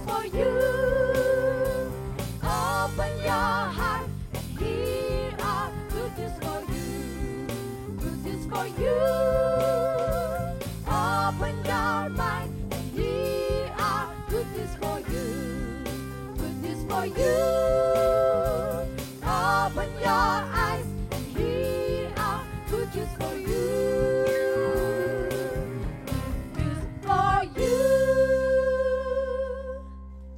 for you. Open your heart and hear our good news for you. Good news for you. Open your mind and hear our good news for you. Good news for you. Open your eyes and hear our good news for you.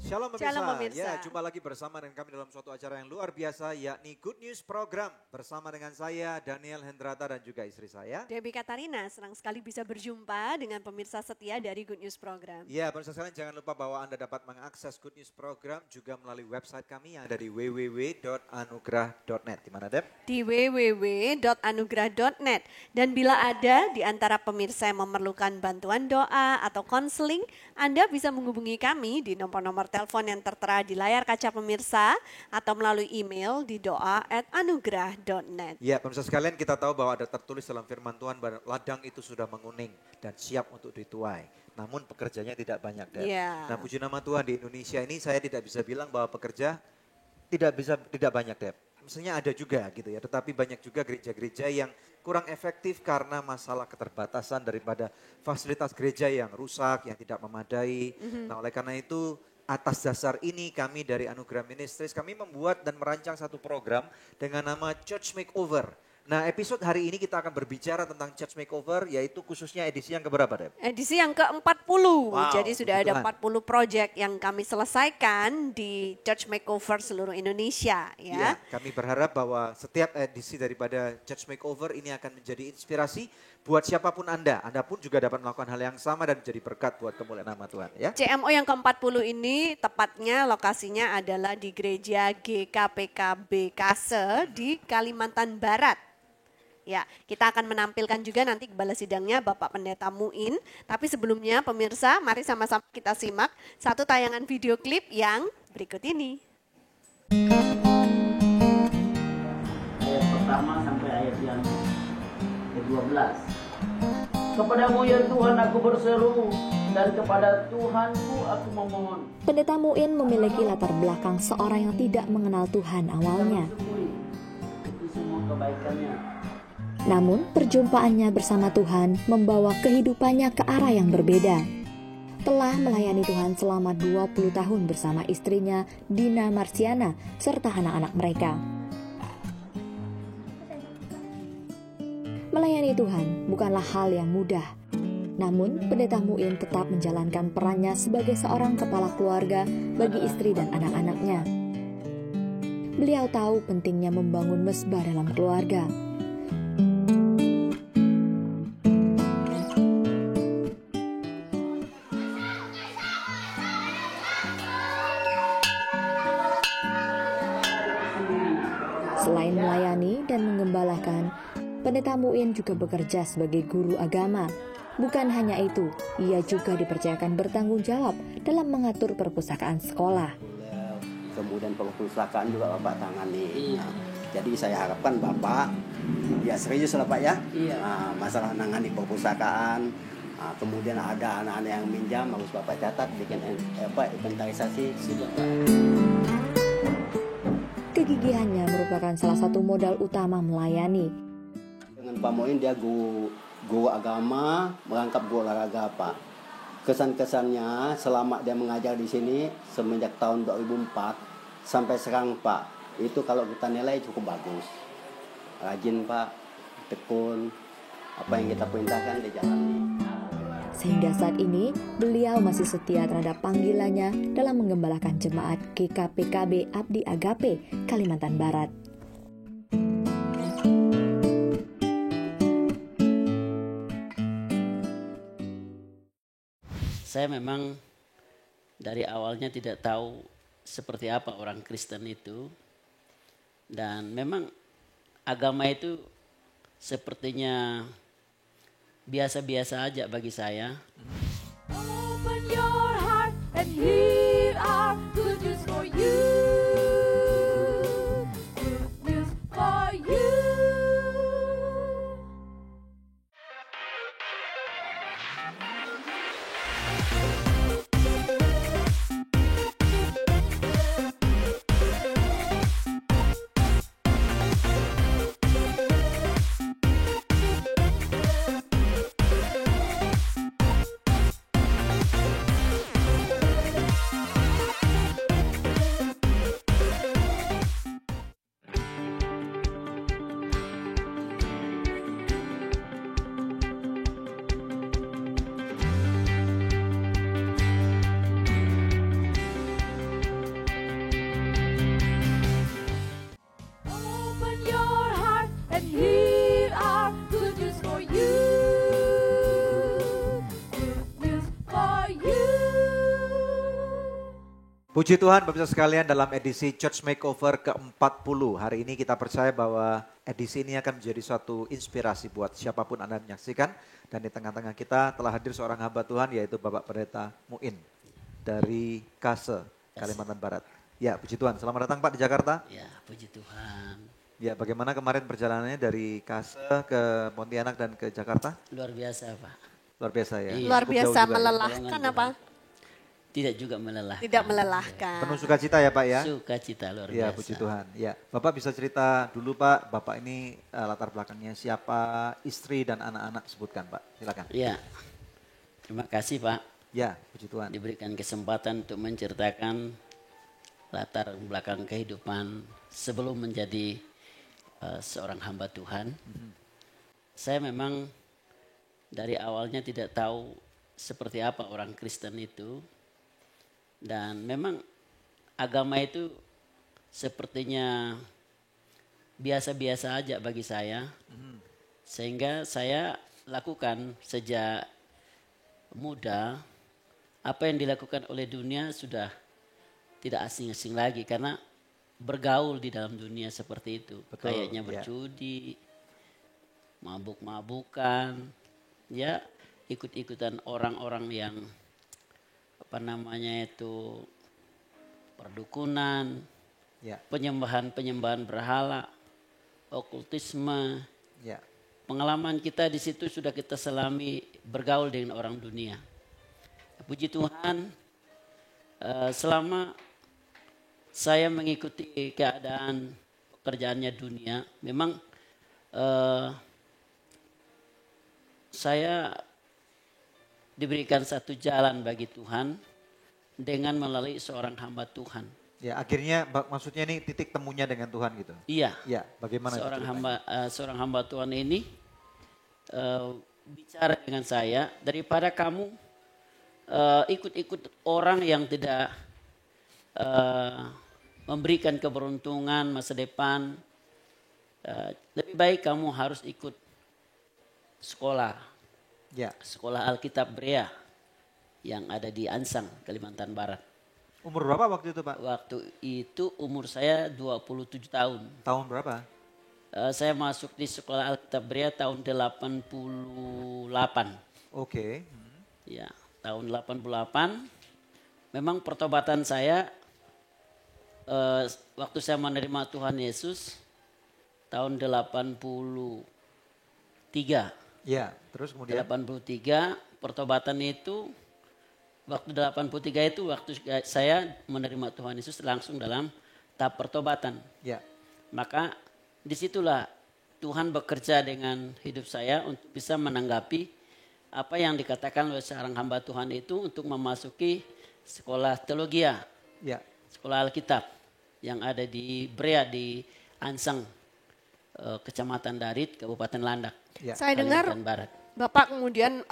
Shalom Shalom pemirsa. pemirsa. Ya, jumpa lagi bersama dengan kami dalam suatu acara yang luar biasa, yakni Good News Program. Bersama dengan saya, Daniel Hendrata dan juga istri saya. Debbie Katarina, senang sekali bisa berjumpa dengan pemirsa setia dari Good News Program. Ya, pemirsa sekalian jangan lupa bahwa Anda dapat mengakses Good News Program juga melalui website kami yang ada di www.anugrah.net. Di mana, Deb? Di www.anugrah.net. Dan bila ada di antara pemirsa yang memerlukan bantuan doa atau konseling, Anda bisa menghubungi kami di nomor-nomor telepon yang tertera di layar kaca pemirsa atau melalui email di doa@anugrah.net. Ya, pemirsa sekalian kita tahu bahwa ada tertulis dalam firman Tuhan bahwa ladang itu sudah menguning dan siap untuk dituai. Namun pekerjanya tidak banyak, Deb. Ya. Nah, puji nama Tuhan di Indonesia ini saya tidak bisa bilang bahwa pekerja tidak banyak, Deb. Maksudnya ada juga gitu ya, tetapi banyak juga gereja-gereja yang kurang efektif karena masalah keterbatasan daripada fasilitas gereja yang rusak, yang tidak memadai. Nah, oleh karena itu atas dasar ini kami dari Anugerah Ministries kami membuat dan merancang satu program dengan nama Church Makeover. Nah, episode hari ini kita akan berbicara tentang Church Makeover, yaitu khususnya edisi yang keberapa, Deb? Edisi yang ke-40. Wow, Jadi sudah puji ada Tuhan. 40 project yang kami selesaikan di Church Makeover seluruh Indonesia ya. Ya, kami berharap bahwa setiap edisi daripada Church Makeover ini akan menjadi inspirasi buat siapapun Anda. Anda pun juga dapat melakukan hal yang sama dan menjadi berkat buat kemuliaan nama Tuhan ya. CMO yang ke-40 ini tepatnya lokasinya adalah di Gereja GKPKB Kase di Kalimantan Barat. Ya, kita akan menampilkan juga nanti balas sidangnya Bapak Pendeta Muin. Tapi sebelumnya pemirsa, mari sama-sama kita simak satu tayangan video klip yang berikut ini. Ayat pertama sampai ayat yang ke-12. Kepadamu ya Tuhan aku berseru, dan kepada Tuhanku aku memohon. Pendeta Muin memiliki latar belakang seorang yang tidak mengenal Tuhan awalnya. Itu semua kebaikannya. Namun perjumpaannya bersama Tuhan membawa kehidupannya ke arah yang berbeda. Telah melayani Tuhan selama 20 tahun bersama istrinya Dina Marsiana serta anak-anak mereka. Melayani Tuhan bukanlah hal yang mudah. Namun Pendeta Muin tetap menjalankan perannya sebagai seorang kepala keluarga bagi istri dan anak-anaknya. Beliau tahu pentingnya membangun mesbah dalam keluarga. Selain melayani dan mengembalakan, Pendeta Muin juga bekerja sebagai guru agama. Bukan hanya itu, ia juga dipercayakan bertanggung jawab dalam mengatur perpustakaan sekolah. Kemudian perpustakaan juga Bapak tangani. Nah, jadi saya harapkan Bapak ya serius lah Pak ya. Nah, masalah nangani perpustakaan. Nah, kemudian ada anak-anak yang minjam harus Bapak catat, bikin inventarisasi. Kegigihannya merupakan salah satu modal utama melayani. Dengan Pak Muin dia guru agama, merangkap guru olahraga Pak. Kesan-kesannya selama dia mengajar di sini semenjak tahun 2004 sampai sekarang Pak, itu kalau kita nilai cukup bagus. Rajin Pak, tekun, apa yang kita perintahkan dijalani. Sehingga saat ini, beliau masih setia terhadap panggilannya dalam menggembalakan jemaat GKPKB Abdi Agape, Kalimantan Barat. Saya memang dari awalnya tidak tahu seperti apa orang Kristen itu. Dan memang agama itu sepertinya biasa-biasa aja bagi saya. Open your heart and hear our good news for you. Good news for you. Puji Tuhan Bapak Ibu sekalian, dalam edisi Church Makeover ke-40. Hari ini kita percaya bahwa edisi ini akan menjadi suatu inspirasi buat siapapun Anda menyaksikan. Dan di tengah-tengah kita telah hadir seorang hamba Tuhan, yaitu Bapak Pendeta Muin dari Kase, Kalimantan Barat. Ya, puji Tuhan. Selamat datang Pak di Jakarta. Ya, puji Tuhan. Ya, bagaimana kemarin perjalanannya dari Kase ke Pontianak dan ke Jakarta? Luar biasa, Pak. Luar biasa ya. Iya. Luar Cukup jauh biasa juga ya. melelahkan apa? Tidak juga melelahkan. Tidak melelahkan. Penuh sukacita ya Pak ya. Sukacita luar Ya, biasa. puji Tuhan. Ya, Bapak bisa cerita dulu Pak, Bapak ini latar belakangnya siapa, istri dan anak-anak sebutkan Pak. Silakan. Ya, terima kasih Pak. Ya, puji Tuhan. Diberikan kesempatan untuk menceritakan latar belakang kehidupan sebelum menjadi seorang hamba Tuhan. Saya memang dari awalnya tidak tahu seperti apa orang Kristen itu. Dan memang agama itu sepertinya biasa-biasa aja bagi saya. Sehingga saya lakukan sejak muda, apa yang dilakukan oleh dunia sudah tidak asing-asing lagi. Karena bergaul di dalam dunia seperti itu. Betul, Kayaknya berjudi, mabuk-mabukan, ya ikut-ikutan orang-orang yang perdukunan, Ya, penyembahan berhala, okultisme. ya. Pengalaman kita di situ sudah kita selami bergaul dengan orang dunia. Puji Tuhan, selama saya mengikuti keadaan pekerjaannya dunia, memang saya diberikan satu jalan bagi Tuhan dengan melalui seorang hamba Tuhan. Ya, akhirnya maksudnya ini titik temunya dengan Tuhan gitu. Iya, Ya, bagaimana itu ceritanya? seorang hamba Tuhan ini bicara dengan saya, daripada kamu ikut-ikut orang yang tidak memberikan keberuntungan masa depan, lebih baik kamu harus ikut sekolah Alkitab Berea yang ada di Ansang, Kalimantan Barat. Umur berapa waktu itu Pak? Waktu itu umur saya 27 tahun. Tahun berapa? Saya masuk di sekolah Alkitab Berea tahun 88. Oke. Ya, tahun 88. Memang pertobatan saya waktu saya menerima Tuhan Yesus tahun 83. Ya, terus kemudian? 83 pertobatan itu, waktu 83 itu waktu saya menerima Tuhan Yesus langsung dalam tahap pertobatan. Ya. Maka disitulah Tuhan bekerja dengan hidup saya untuk bisa menanggapi apa yang dikatakan oleh seorang hamba Tuhan itu untuk memasuki sekolah teologia, Ya. sekolah Alkitab yang ada di Berea di Ansang, Kecamatan Darit, Kabupaten Landak. Ya. Saya dengar Kalimantan Barat. Bapak kemudian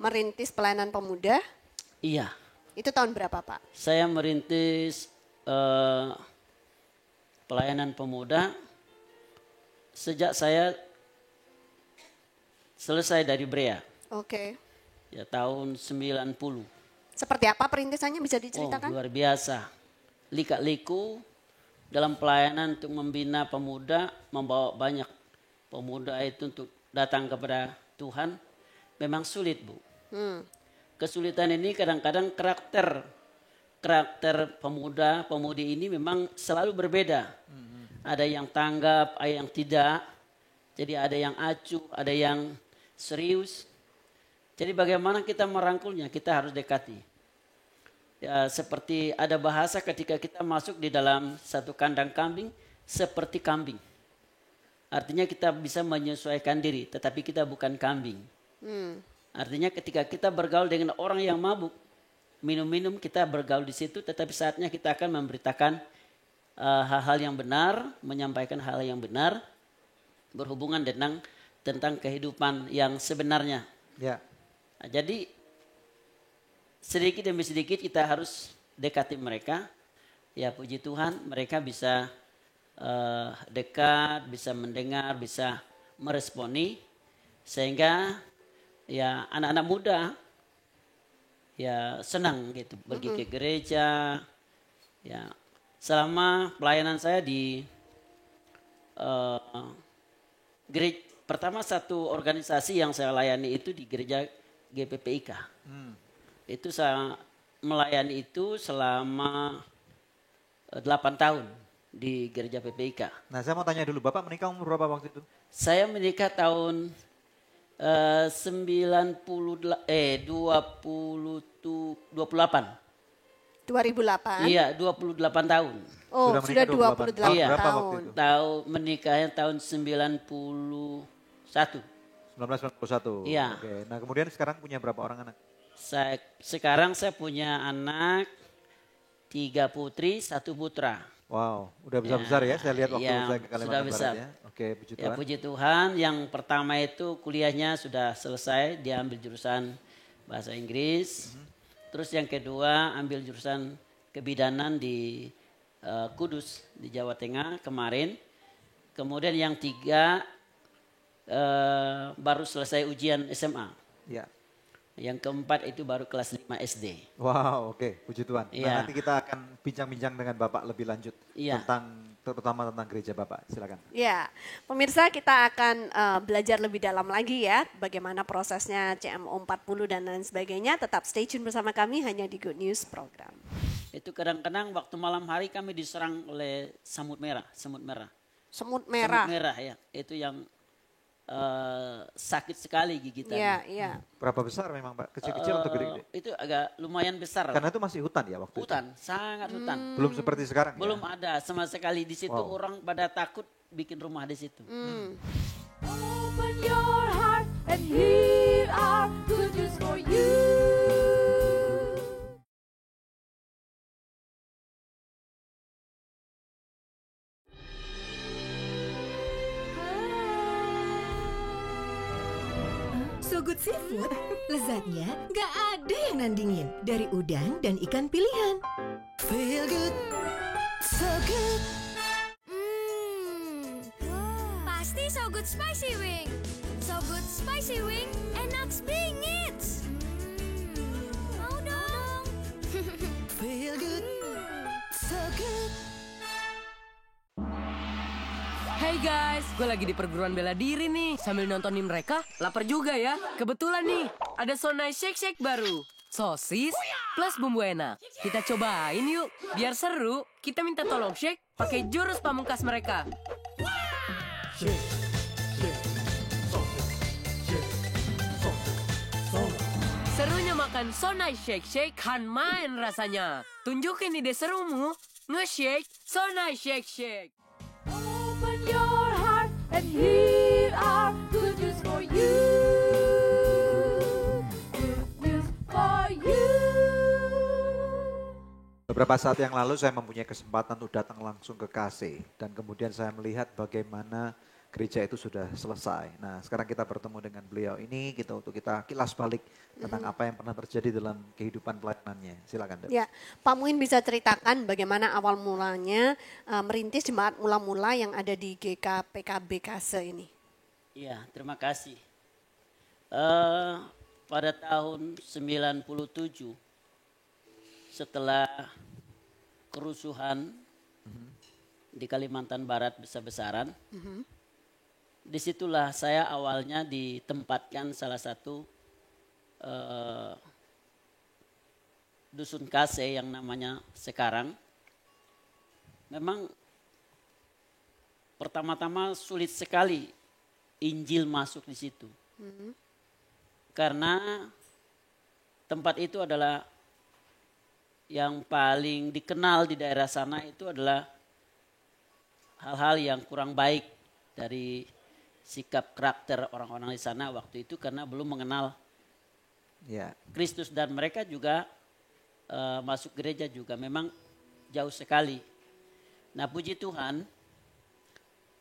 merintis pelayanan pemuda. Iya, Itu tahun berapa Pak? saya merintis pelayanan pemuda sejak saya selesai dari Berea. Oke. Ya, tahun 90. Seperti apa perintisannya bisa Oh, diceritakan? luar biasa. Lika-liku dalam pelayanan untuk membina pemuda, membawa banyak pemuda itu untuk datang kepada Tuhan, memang sulit, Bu. Kesulitan ini kadang-kadang karakter pemuda-pemudi ini memang selalu berbeda. Ada yang tanggap, ada yang tidak. Jadi ada yang acuh, ada yang serius. Jadi bagaimana kita merangkulnya, kita harus dekati. Ya, seperti ada bahasa ketika kita masuk di dalam satu kandang kambing, seperti kambing. Artinya kita bisa menyesuaikan diri, tetapi kita bukan kambing. Artinya ketika kita bergaul dengan orang yang mabuk, minum-minum, kita bergaul di situ, tetapi saatnya kita akan memberitakan hal-hal yang benar, menyampaikan hal yang benar, berhubungan tentang kehidupan yang sebenarnya. Ya. Nah, jadi sedikit demi sedikit kita harus dekati mereka. Ya, puji Tuhan mereka bisa dekat, bisa mendengar, bisa meresponi. Sehingga ya anak-anak muda ya senang gitu pergi ke gereja, Ya, selama pelayanan saya di gereja, pertama satu organisasi yang saya layani itu di gereja GPPIK. Itu saya melayani itu selama 8 tahun di gereja PPIK. Nah, saya mau tanya dulu, Bapak menikah umur berapa waktu itu? Saya menikah tahun 28. 2008. Iya, 28 tahun. Oh, Sudah sudah menikah 28 tahun Iya. berapa waktu tahun. itu? Tahu menikahnya tahun 91. 1991. Iya. Oke. Nah, kemudian sekarang punya berapa orang anak? Sekarang saya punya anak 3 putri, 1 putra. Wow, udah besar-besar ya. Saya lihat waktu Ya, saya ke Kalimantan sudah besar. Barat ya. Oke, puji Ya Tuhan. puji Tuhan, yang pertama itu kuliahnya sudah selesai, dia ambil jurusan bahasa Inggris. Terus yang kedua ambil jurusan kebidanan di Kudus di Jawa Tengah kemarin. Kemudian yang 3 baru selesai ujian SMA. Ya. Yang keempat itu baru kelas 5 SD. Wow, oke, puji Tuhan. Nah, Iya. nanti kita akan bincang-bincang dengan Bapak lebih lanjut Iya. terutama tentang gereja Bapak. Silakan. Ya, pemirsa kita akan belajar lebih dalam lagi ya bagaimana prosesnya CMO 40 dan lain sebagainya. Tetap stay tune bersama kami hanya di Good News Program. Itu kadang-kadang waktu malam hari kami diserang oleh semut merah. Semut merah. Semut merah ya, itu yang sakit sekali gigitannya. Iya, iya. Berapa besar memang Pak? Kecil-kecil atau gede-gede? Itu agak lumayan besar. Karena itu masih hutan ya waktu Hutan, sangat hutan. itu? Belum seperti sekarang Belum ya? ada sama sekali di situ, Wow. orang pada takut bikin rumah di situ. Open your heart and here are good news for you. So Good Seafood, lezatnya gak ada yang nandingin. Dari udang dan ikan pilihan. Feel good, so good. Pasti So Good Spicy Wing. So Good Spicy Wing, enak bingit. Mau dong. Feel good, so good. Hey guys, gue lagi di perguruan bela diri nih. Sambil nontonin mereka, lapar juga ya. Kebetulan nih, ada Sonai Shake Shake baru. Sosis plus bumbu enak. Kita cobain yuk. Biar seru, kita minta tolong shake pakai jurus pamungkas mereka. Serunya makan Sonai Shake Shake kan main rasanya. Tunjukin ide serumu, nge-shake Sonai Shake Shake. Open your heart and here are good news for you. Good news for you. Beberapa saat yang lalu saya mempunyai kesempatan untuk datang langsung ke KC dan kemudian saya melihat bagaimana gereja itu sudah selesai. Nah, sekarang kita bertemu dengan beliau ini untuk kita kilas balik tentang apa yang pernah terjadi dalam kehidupan pelayanannya. Silakan, Dep. Ya, Pak Muin bisa ceritakan bagaimana awal mulanya merintis jemaat mula-mula yang ada di GKPKB Kase ini. Iya, terima kasih. Pada tahun 97, setelah kerusuhan di Kalimantan Barat besar-besaran, disitulah saya awalnya ditempatkan salah satu dusun Kase yang namanya sekarang. Memang pertama-tama sulit sekali Injil masuk di situ. Karena tempat itu adalah yang paling dikenal di daerah sana itu adalah hal-hal yang kurang baik dari sikap karakter orang-orang di sana waktu itu karena belum mengenal Ya. Kristus dan mereka juga masuk gereja juga memang jauh sekali. Nah, puji Tuhan,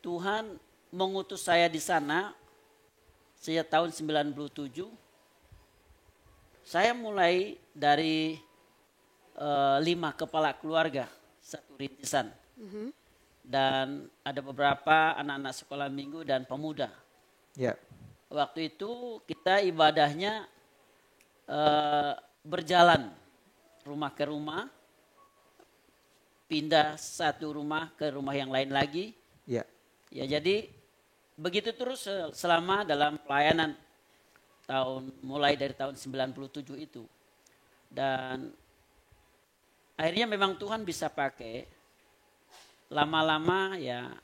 Tuhan mengutus saya di sana sejak tahun 97. Saya mulai dari 5 kepala keluarga, satu rintisan. Dan ada beberapa anak-anak sekolah minggu dan pemuda. Ya. Waktu itu kita ibadahnya berjalan rumah ke rumah. pindah satu rumah ke rumah yang lain lagi. Ya. Ya jadi begitu terus selama dalam pelayanan mulai dari tahun 97 itu. Dan akhirnya memang Tuhan bisa pakai. Lama-lama ya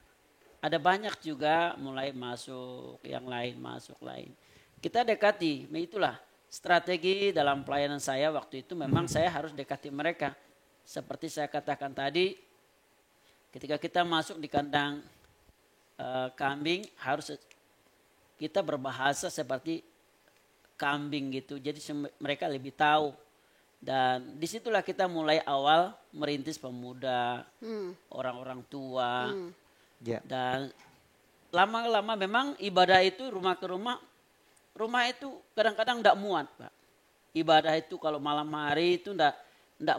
ada banyak juga mulai masuk, yang lain masuk lain. Kita dekati, itulah strategi dalam pelayanan saya waktu itu memang saya harus dekati mereka. Seperti saya katakan tadi, ketika kita masuk di kandang kambing harus kita berbahasa seperti kambing gitu. Jadi mereka lebih tahu. Dan disitulah kita mulai awal merintis pemuda, orang-orang tua. Ya. Dan lama-lama memang ibadah itu rumah ke rumah itu kadang-kadang tidak muat, Pak. Ibadah itu kalau malam hari itu tidak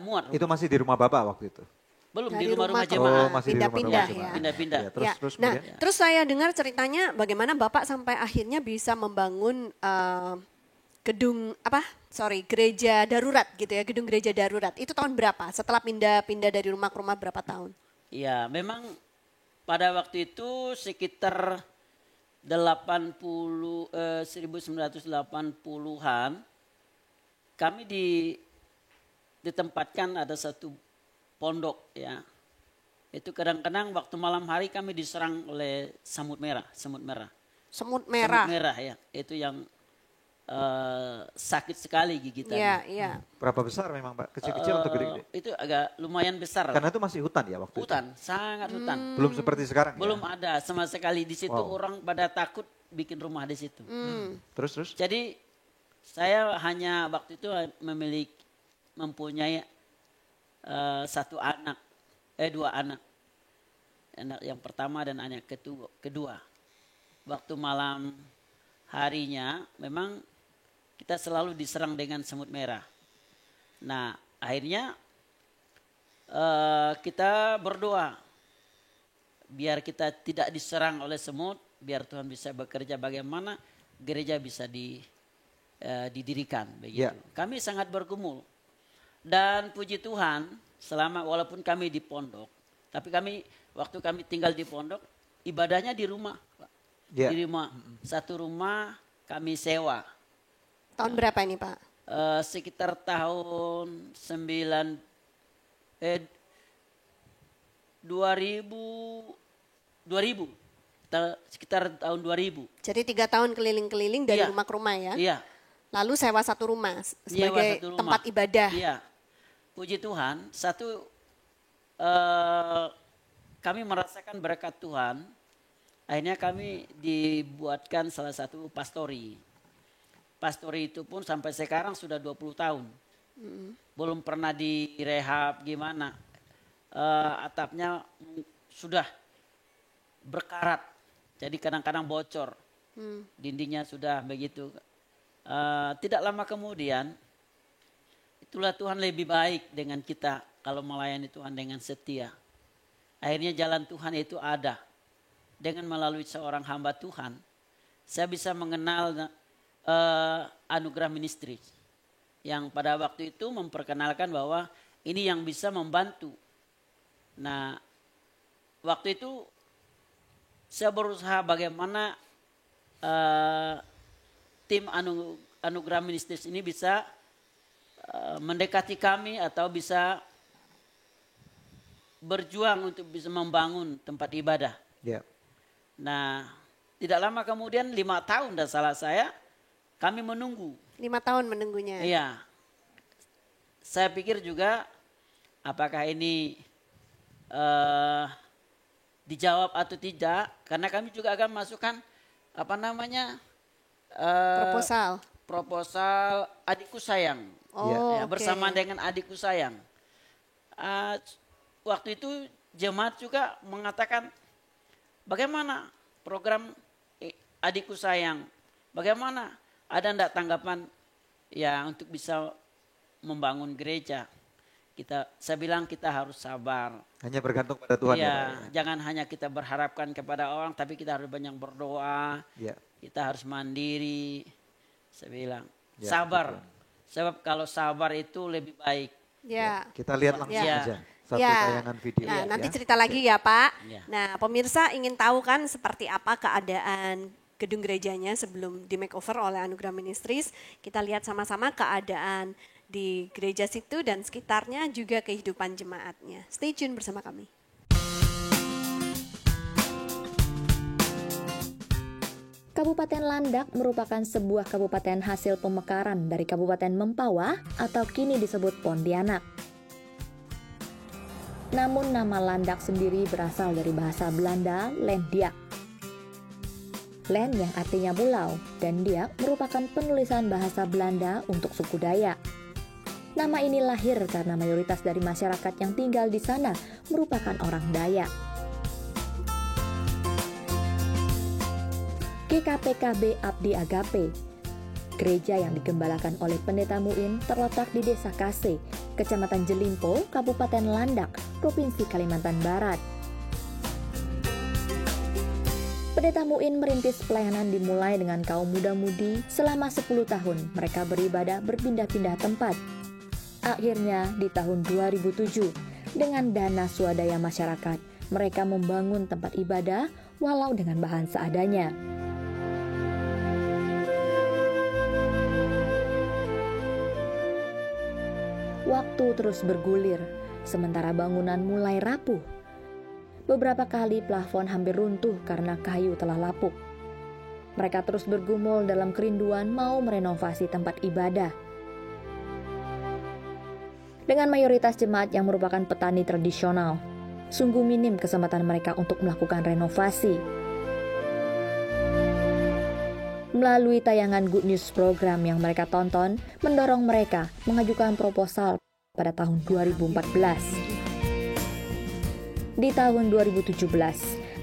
muat. Itu masih di rumah Bapak waktu itu? Belum, Dari di rumah-rumah rumah jemaat. masih di pindah-pindah rumah-rumah ya. jemaat. Pindah-pindah. Ya, terus, Ya. terus Nah, kemudian? terus saya dengar ceritanya bagaimana Bapak sampai akhirnya bisa membangun gereja darurat gitu ya, gedung gereja darurat. Itu tahun berapa? Setelah pindah dari rumah ke rumah berapa tahun? Ya, memang pada waktu itu sekitar 1980-an kami ditempatkan ada satu pondok ya. Itu kadang-kadang waktu malam hari kami diserang oleh semut merah. Semut merah. Semut merah ya, itu yang sakit sekali gigitannya. Iya, iya. Berapa besar memang Pak? Kecil-kecil atau gede-gede? Itu agak lumayan besar. Karena itu masih hutan ya waktu Hutan, sangat hutan. itu? Belum seperti sekarang Belum ya? ada sama sekali di situ. Wow. Orang pada takut bikin rumah di situ. Terus? Jadi saya hanya waktu itu mempunyai dua anak. Anak yang pertama dan anak kedua. Waktu malam harinya memang kita selalu diserang dengan semut merah. Nah akhirnya kita berdoa biar kita tidak diserang oleh semut, biar Tuhan bisa bekerja bagaimana gereja bisa didirikan begitu. Yeah. Kami sangat bergumul dan puji Tuhan walaupun kami di pondok, tapi waktu kami tinggal di pondok ibadahnya di rumah, Pak. Yeah. Di rumah, satu rumah kami sewa. Tahun berapa ini Pak? Sekitar tahun 2000 sekitar tahun 2000. Jadi 3 tahun keliling-keliling dari Iya. rumah ke rumah ya? Iya. Lalu sewa satu rumah Nyewa sebagai satu rumah. tempat ibadah. Iya. Puji Tuhan, kami merasakan berkat Tuhan. Akhirnya kami dibuatkan salah satu pastori. Pastori itu pun sampai sekarang sudah 20 tahun. Belum pernah direhab gimana. Atapnya sudah berkarat. Jadi kadang-kadang bocor. Dindingnya sudah begitu. Tidak lama kemudian, itulah Tuhan lebih baik dengan kita kalau melayani Tuhan dengan setia. Akhirnya jalan Tuhan itu ada. Dengan melalui seorang hamba Tuhan, saya bisa mengenal anugerah ministry. Yang pada waktu itu memperkenalkan bahwa ini yang bisa membantu. Nah, waktu itu saya berusaha bagaimana tim anugerah ministry ini bisa mendekati kami atau bisa berjuang untuk bisa membangun tempat ibadah. Ya. Nah, tidak lama kemudian 5 tahun dan salah saya, kami menunggu. 5 tahun menunggunya. Iya. Saya pikir juga apakah ini dijawab atau tidak, karena kami juga akan masukkan proposal adikku sayang. Oh, Ya, oke. bersama dengan adikku sayang. Waktu itu jemaat juga mengatakan, bagaimana program adikku sayang? Bagaimana? Ada enggak tanggapan ya untuk bisa membangun gereja? Saya bilang kita harus sabar. Hanya bergantung pada Tuhan ya, Pak, ya? Jangan hanya kita berharapkan kepada orang, tapi kita harus banyak berdoa. Ya. Kita harus mandiri. Saya bilang Ya, sabar. betul. Sebab kalau sabar itu lebih baik. Ya. Kita lihat langsung Ya. aja. satu tayangan video. Nah, nanti ya. cerita lagi ya Pak. Ya. Nah pemirsa ingin tahu kan seperti apa keadaan gedung gerejanya sebelum di makeover oleh Anugerah Ministries. Kita lihat sama-sama keadaan di gereja situ dan sekitarnya, juga kehidupan jemaatnya. Stay tune bersama kami. Kabupaten Landak merupakan sebuah kabupaten hasil pemekaran dari Kabupaten Mempawah atau kini disebut Pontianak. Namun nama Landak sendiri berasal dari bahasa Belanda Lendiak. Len yang artinya pulau dan Diak merupakan penulisan bahasa Belanda untuk suku Dayak. Nama ini lahir karena mayoritas dari masyarakat yang tinggal di sana merupakan orang Dayak. GKPKB Abdi Agape, gereja yang digembalakan oleh Pendeta Muin, terletak di Desa Kase, Kecamatan Jelimpo, Kabupaten Landak, Provinsi Kalimantan Barat. Pendeta Muin merintis pelayanan dimulai dengan kaum muda-mudi. Selama 10 tahun mereka beribadah berpindah-pindah tempat. Akhirnya di tahun 2007, dengan dana swadaya masyarakat, mereka membangun tempat ibadah walau dengan bahan seadanya. Waktu terus bergulir, sementara bangunan mulai rapuh. Beberapa kali plafon hampir runtuh karena kayu telah lapuk. Mereka terus bergumul dalam kerinduan mau merenovasi tempat ibadah. Dengan mayoritas jemaat yang merupakan petani tradisional, sungguh minim kesempatan mereka untuk melakukan renovasi. Melalui tayangan Good News program yang mereka tonton, mendorong mereka mengajukan proposal pada tahun 2014. Di tahun 2017,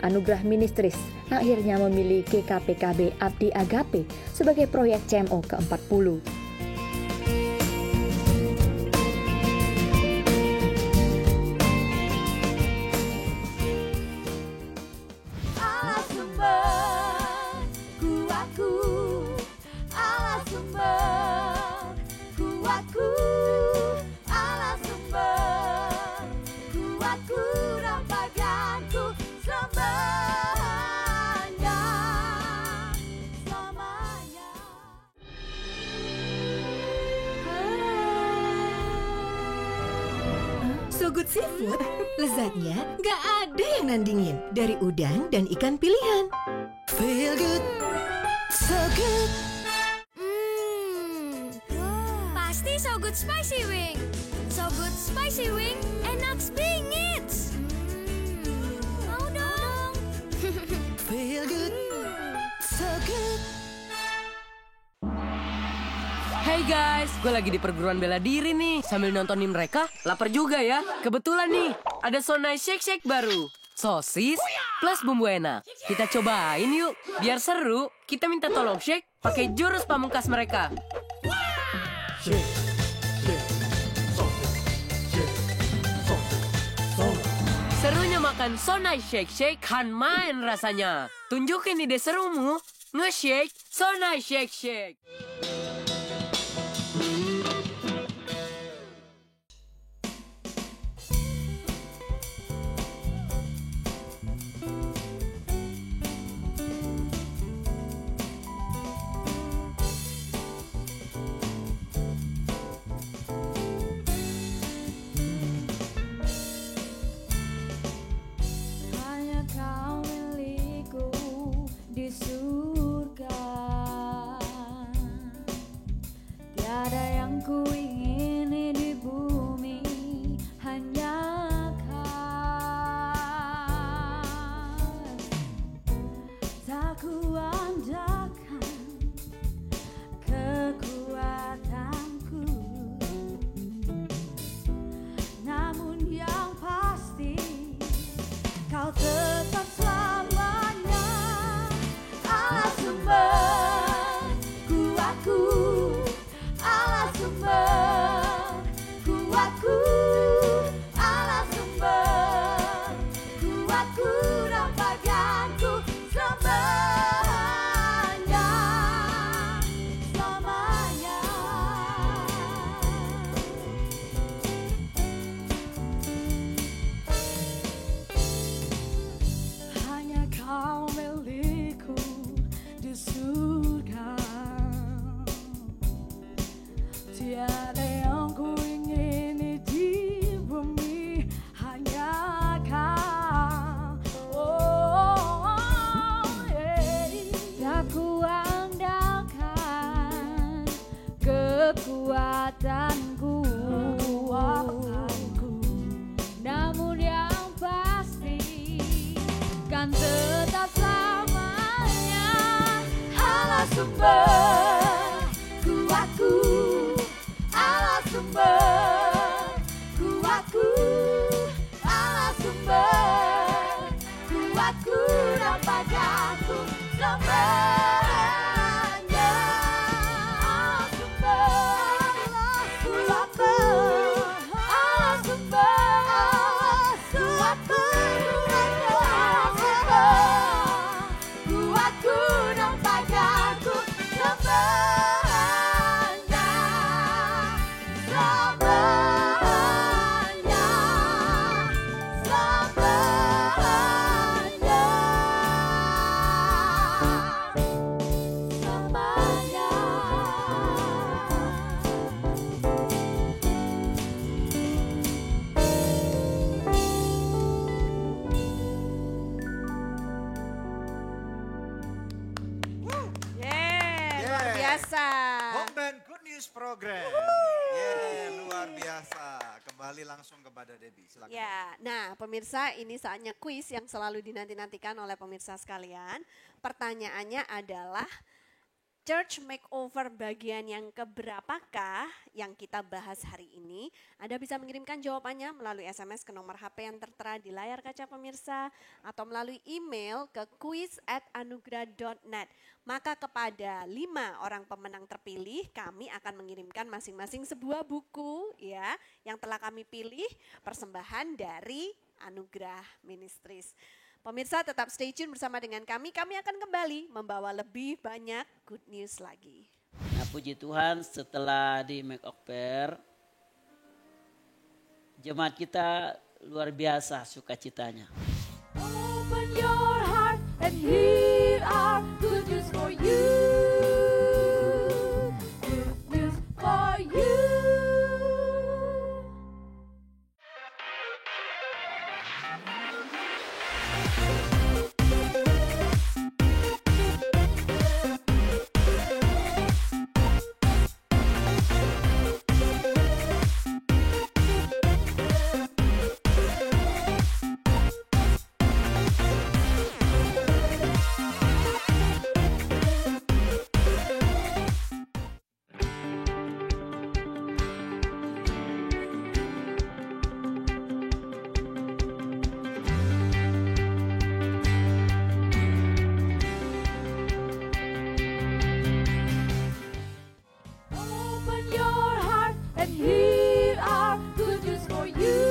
Anugerah Ministries akhirnya memilih GKPKB Abdi Agape sebagai proyek CMO ke-40. Allah sumber kuatku, Allah sumber kuatku, Allah sumber kuatku dan bagianku selamanya, selamanya. So Good Seafood, lezatnya nggak ada yang nandingin dari udang dan ikan pilihan. Feel good, so good. Pasti So Good Spicy Wing. So Good Spicy Wing, enak bingit. Mau dong. Feel good, so good. Hey guys, gue lagi di perguruan bela diri nih. Sambil nontonin mereka, lapar juga ya. Kebetulan nih, ada Sonai Shake Shake baru. Sosis plus bumbu enak. Kita cobain yuk. Biar seru, kita minta tolong shake pakai jurus pamungkas mereka. Serunya makan Sonai Shake Shake kan main rasanya. Tunjukin ide serumu, nge-shake Sonai Shake Shake. Hanya kau milikku di surga. sumber kuatku, Allah sumber kuatku, Allah sumber kuatku dan padaku semuanya. Allah sumber kuatku, Allah sumber kuatku, Allah sumber kuatku dan padaku semuanya, semuanya, Luar biasa. Home Band Good News Program. Luar biasa. Kembali langsung kepada Debbie, silakan. Ya, nah pemirsa ini saatnya kuis yang selalu dinanti-nantikan oleh pemirsa sekalian. Pertanyaannya adalah church makeover bagian yang keberapakah yang kita bahas hari ini? Anda bisa mengirimkan jawabannya melalui SMS ke nomor HP yang tertera di layar kaca pemirsa atau melalui email ke quiz@anugerah.net. Maka kepada 5 orang pemenang terpilih kami akan mengirimkan masing-masing sebuah buku ya yang telah kami pilih persembahan dari Anugerah Ministries. Pemirsa tetap stay tune bersama dengan kami akan kembali membawa lebih banyak good news lagi. Nah puji Tuhan setelah di makeover, jemaat kita luar biasa sukacitanya. Open your heart and hear our good news for you. Good news for you. Open your heart and hear our good news for you.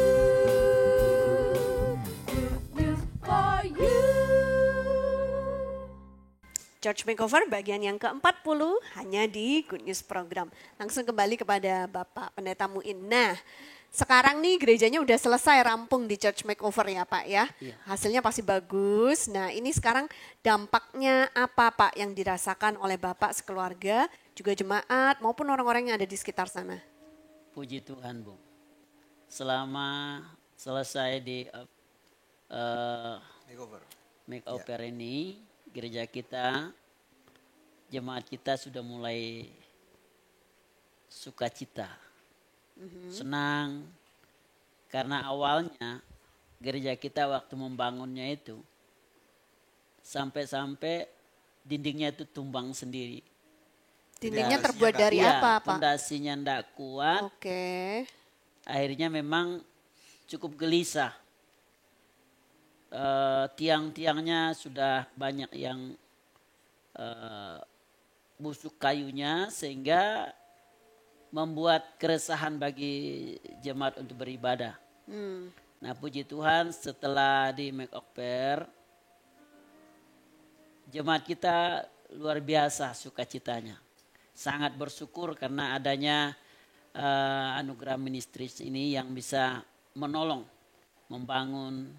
Good news for you. Church Makeover bagian yang ke-40 hanya di Good News Program. Langsung kembali kepada Bapak Pendeta Muin. Nah, sekarang nih gerejanya udah selesai rampung di Church Makeover ya Pak ya. Iya. Hasilnya pasti bagus. Nah ini sekarang dampaknya apa Pak yang dirasakan oleh Bapak sekeluarga, juga jemaat maupun orang-orang yang ada di sekitar sana? Puji Tuhan Bu. Selama selesai di makeover ini, gereja kita, jemaat kita sudah mulai sukacita. Senang karena awalnya gereja kita waktu membangunnya itu sampai-sampai dindingnya itu tumbang sendiri. Dindingnya terbuat dari Iya, apa Pak? Pondasinya tidak kuat. Oke. Akhirnya memang cukup gelisah. Tiang-tiangnya sudah banyak yang busuk kayunya sehingga membuat keresahan bagi jemaat untuk beribadah. Nah puji Tuhan setelah di makeover, jemaat kita luar biasa sukacitanya. Sangat bersyukur karena adanya Anugerah Ministries ini yang bisa menolong membangun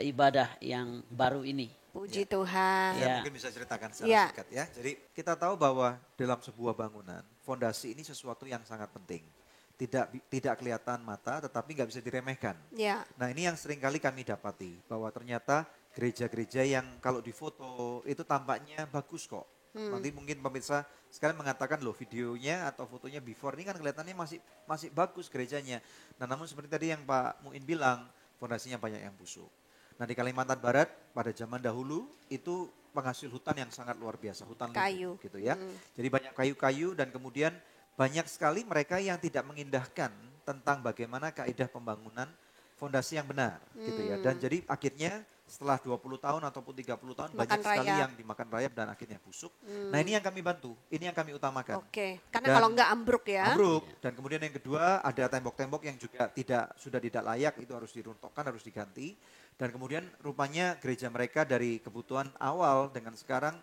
ibadah yang baru ini. Puji Tuhan. Saya Ya. mungkin bisa ceritakan secara Ya. singkat ya. Jadi kita tahu bahwa dalam sebuah bangunan, fondasi ini sesuatu yang sangat penting. Tidak kelihatan mata tetapi nggak bisa diremehkan. Ya. Nah ini yang seringkali kami dapati bahwa ternyata gereja-gereja yang kalau difoto itu tampaknya bagus kok. Nanti mungkin pemirsa sekalian mengatakan loh videonya atau fotonya before ini kan kelihatannya masih bagus gerejanya. Nah namun seperti tadi yang Pak Muin bilang fondasinya banyak yang busuk. Nah di Kalimantan Barat pada zaman dahulu itu penghasil hutan yang sangat luar biasa, hutan Kayu. lindung gitu ya. Jadi banyak kayu-kayu dan kemudian banyak sekali mereka yang tidak mengindahkan tentang bagaimana kaidah pembangunan fondasi yang benar gitu ya. Dan jadi akhirnya setelah 20 tahun ataupun 30 tahun Makan banyak sekali rayap. yang dimakan rayap dan akhirnya busuk. Nah ini yang kami bantu, ini yang kami utamakan. Oke, karena Dan kalau nggak ambruk ya. Ambruk. Dan kemudian yang kedua ada tembok-tembok yang juga sudah tidak layak, itu harus diruntuhkan, harus diganti. Dan kemudian rupanya gereja mereka dari kebutuhan awal dengan sekarang